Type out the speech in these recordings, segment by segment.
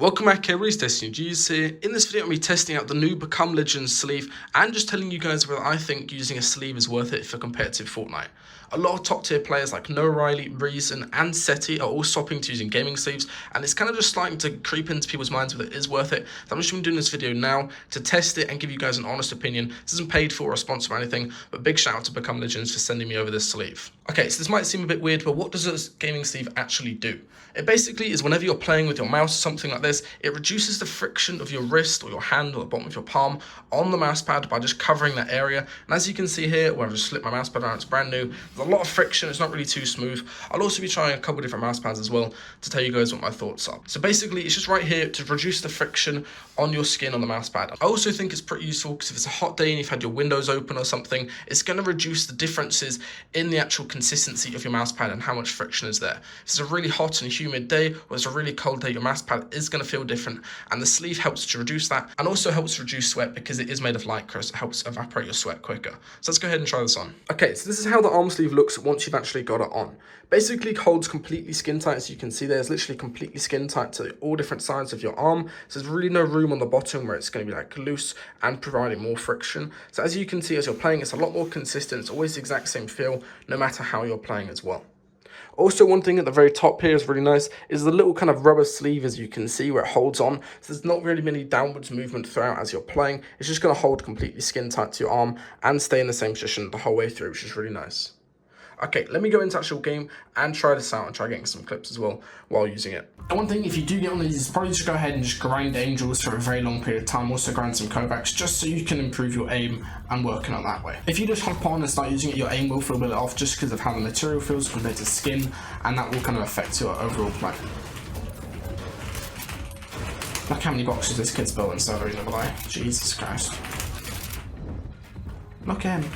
Welcome back everybody, it's DestinysJesus here. In this video I'm going to be testing out the new Become Legends sleeve and just telling you guys whether I think using a sleeve is worth it for competitive Fortnite. A lot of top tier players like Noah Riley, Reason and Seti are all swapping to using gaming sleeves, and it's kind of just starting to creep into people's minds whether it is worth it. So I'm just going to be doing this video now to test it and give you guys an honest opinion. This isn't paid for or sponsored or anything, but big shout out to Become Legends for sending me over this sleeve. Okay, so this might seem a bit weird, but what does this gaming sleeve actually do? It basically is whenever you're playing with your mouse or something like this, it reduces the friction of your wrist or your hand or the bottom of your palm on the mouse pad by just covering that area. And as you can see here, where I've just slipped my mouse pad around, it's brand new. There's a lot of friction, it's not really too smooth. I'll also be trying a couple of different mouse pads as well to tell you guys what my thoughts are. So basically, it's just right here to reduce the friction on your skin on the mouse pad. I also think it's pretty useful because if it's a hot day and you've had your windows open or something, it's going to reduce the differences in the actual consistency of your mouse pad and how much friction is there. If it's a really hot and humid day or it's a really cold day, your mouse pad is going to feel different, and the sleeve helps to reduce that and also helps reduce sweat because it is made of lycra, so it helps evaporate your sweat quicker. So let's go ahead and try this on. Okay, so this is how the arm sleeve looks once you've actually got it on. Basically, it holds completely skin tight, as you can see there's literally completely skin tight to all different sides of your arm. So there's really no room on the bottom where it's going to be like loose and providing more friction. So as you can see, as you're playing, it's a lot more consistent. It's always the exact same feel, no matter how you're playing as well. Also, one thing at the very top here is really nice is the little kind of rubber sleeve, as you can see, where it holds on. So there's not really many downwards movement throughout as you're playing. It's just going to hold completely skin tight to your arm and stay in the same position the whole way through, which is really nice. Okay, let me go into actual game and try this out and try getting some clips as well while using it. And one thing, if you do get on these, is probably just go ahead and just grind angels for a very long period of time. Also grind some Kovacs just so you can improve your aim and working on that way. If you just hop on and start using it, your aim will feel a bit off just because of how the material feels compared to skin, and that will kind of affect your overall play. Look how many boxes this kid's built inside Arena Below. Jesus Christ. Look at him.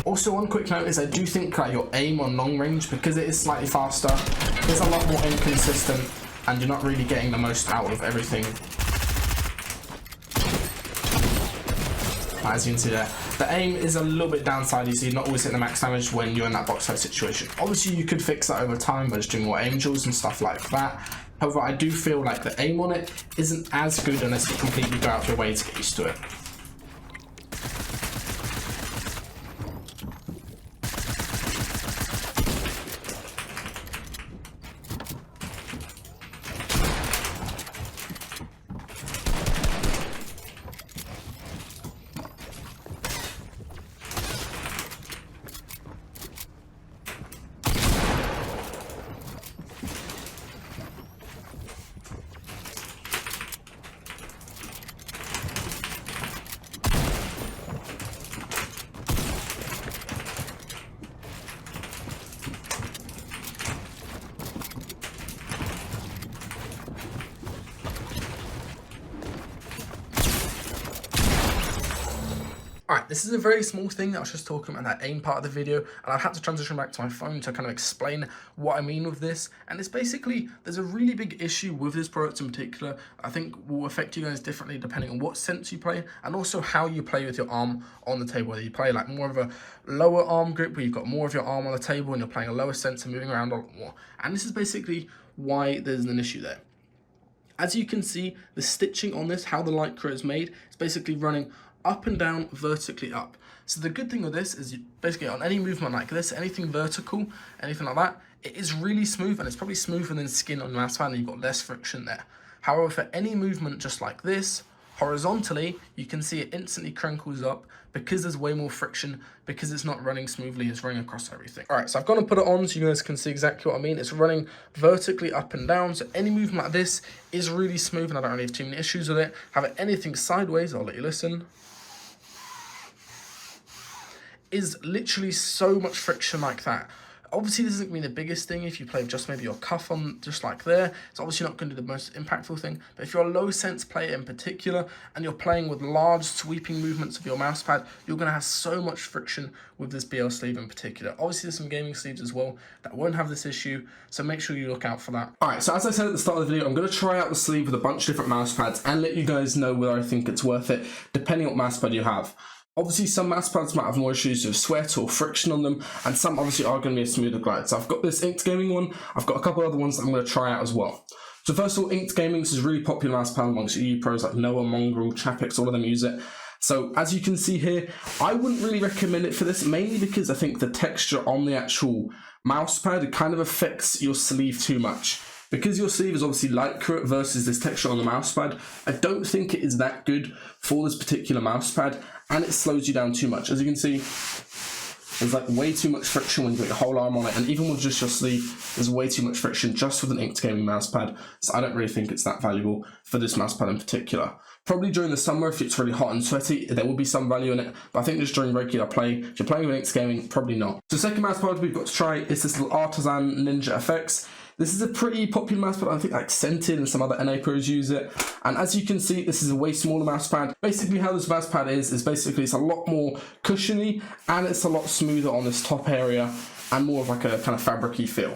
Also, one quick note is I do think your aim on long range, because it is slightly faster, is a lot more inconsistent and you're not really getting the most out of everything. As you can see there, the aim is a little bit downside. You see, not always hitting the max damage when you're in that box fight situation. Obviously, you could fix that over time by just doing more angels and stuff like that. However, I do feel like the aim on it isn't as good unless you completely go out of your way to get used to it. Alright, this is a very small thing that I was just talking about in that aim part of the video, and I've had to transition back to my phone to kind of explain what I mean with this. And it's basically, there's a really big issue with this product in particular, I think will affect you guys differently depending on what sense you play, and also how you play with your arm on the table. Whether you play like more of a lower arm grip, where you've got more of your arm on the table and you're playing a lower sense and moving around a lot more. And this is basically why there's an issue there. As you can see, the stitching on this, how the lycra is made, is basically running up and down, vertically up. So the good thing with this is you basically on any movement like this, anything vertical, anything like that, it is really smooth, and it's probably smoother than skin on your mouse pad, and you've got less friction there. However, for any movement just like this, horizontally, you can see it instantly crinkles up because there's way more friction, because it's not running smoothly, it's running across everything. All right, so I've gone and put it on so you guys can see exactly what I mean. It's running vertically up and down, so any movement like this is really smooth, and I don't really have too many issues with it. Have anything sideways, I'll let you listen, is literally so much friction like that. Obviously, this isn't going to be the biggest thing if you play just maybe your cuff on just like there. It's obviously not going to do the most impactful thing. But if you're a low sense player in particular, and you're playing with large sweeping movements of your mouse pad, you're going to have so much friction with this BL sleeve in particular. Obviously, there's some gaming sleeves as well that won't have this issue, so make sure you look out for that. Alright, so as I said at the start of the video, I'm going to try out the sleeve with a bunch of different mouse pads and let you guys know whether I think it's worth it, depending on what mouse pad you have. Obviously, some mouse pads might have more issues with sweat or friction on them, and some obviously are going to be a smoother glide. So I've got this Inked Gaming one, I've got a couple other ones that I'm going to try out as well. So first of all, Inked Gaming, this is a really popular mouse pad amongst EU pros like Noah, Mongrel, Chapix, all of them use it. So as you can see here, I wouldn't really recommend it for this, mainly because I think the texture on the actual mouse pad kind of affects your sleeve too much. Because your sleeve is obviously lycra versus this texture on the mouse pad, I don't think it is that good for this particular mouse pad, and it slows you down too much. As you can see, there's like way too much friction when you put your whole arm on it, and even with just your sleeve, there's way too much friction just with an Inked Gaming mouse pad, so I don't really think it's that valuable for this mouse pad in particular. Probably during the summer, if it's really hot and sweaty, there will be some value in it, but I think just during regular play, if you're playing with Inked Gaming, probably not. So the second mouse pad we've got to try is this little Artisan Ninja FX. This is a pretty popular mouse pad. I think like Scented and some other NA pros use it. And as you can see, this is a way smaller mouse pad. Basically how this mouse pad is basically it's a lot more cushiony and it's a lot smoother on this top area and more of like a kind of fabric-y feel.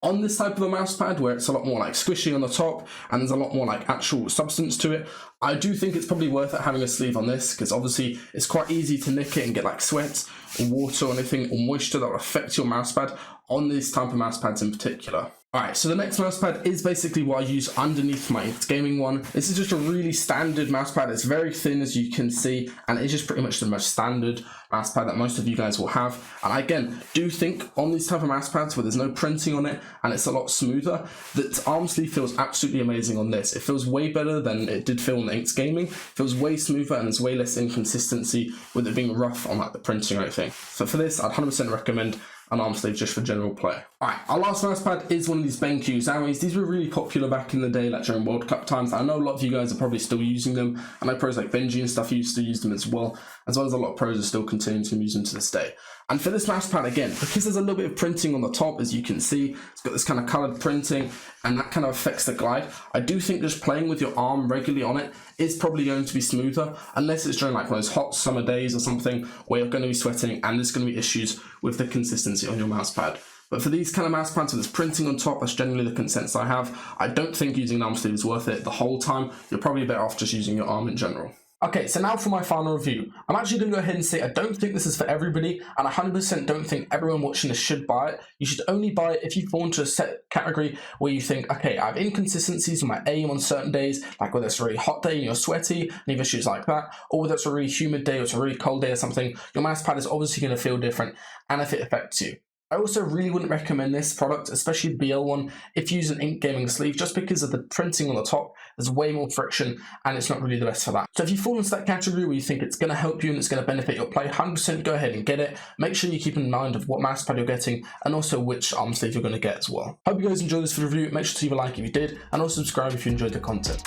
On this type of a mouse pad where it's a lot more like squishy on the top and there's a lot more like actual substance to it, I do think it's probably worth it having a sleeve on this, because obviously it's quite easy to nick it and get like sweat or water or anything or moisture that will affect your mouse pad on these type of mouse pads in particular. Alright, so the next mouse pad is basically what I use underneath my Inked Gaming one. This is just a really standard mouse pad. It's very thin, as you can see, and it's just pretty much the most standard mouse pad that most of you guys will have. And I, again, do think on these type of mouse pads where there's no printing on it and it's a lot smoother, that arm sleeve feels absolutely amazing on this. It feels way better than it did feel on the Inked Gaming. It feels way smoother and there's way less inconsistency with it being rough on like the printing or anything. So for this, I'd 100% recommend an arm sleeve just for general play. Alright, our last mouse pad is one of these BenQ Zowies. These were really popular back in the day, like during World Cup times. I know a lot of you guys are probably still using them. I know pros like Benji and stuff used to use them as well as a lot of pros are still continuing to use them to this day. And for this mouse pad, again, because there's a little bit of printing on the top, as you can see, it's got this kind of coloured printing, and that kind of affects the glide. I do think just playing with your arm regularly on it is probably going to be smoother, unless it's during like one of those hot summer days or something where you're going to be sweating and there's going to be issues with the consistency on your mouse pad. But for these kind of mouse pads with this printing on top, that's generally the consensus I have. I don't think using an arm sleeve is worth it the whole time. You're probably better off just using your arm in general. Okay, so now for my final review. I'm actually going to go ahead and say I don't think this is for everybody, and I 100% don't think everyone watching this should buy it. You should only buy it if you fall into a set category where you think, okay, I have inconsistencies with my aim on certain days, like whether it's a really hot day and you're sweaty, and you have issues like that, or whether it's a really humid day or it's a really cold day or something, your mouse pad is obviously going to feel different, and if it affects you. I also really wouldn't recommend this product, especially the BL one, if you use an Inked Gaming sleeve, just because of the printing on the top. There's way more friction and it's not really the best for that. So if you fall into that category where you think it's going to help you and it's going to benefit your play, 100% go ahead and get it. Make sure you keep in mind of what mouse pad you're getting and also which arm sleeve you're going to get as well. Hope you guys enjoyed this review. Make sure to leave a like if you did and also subscribe if you enjoyed the content.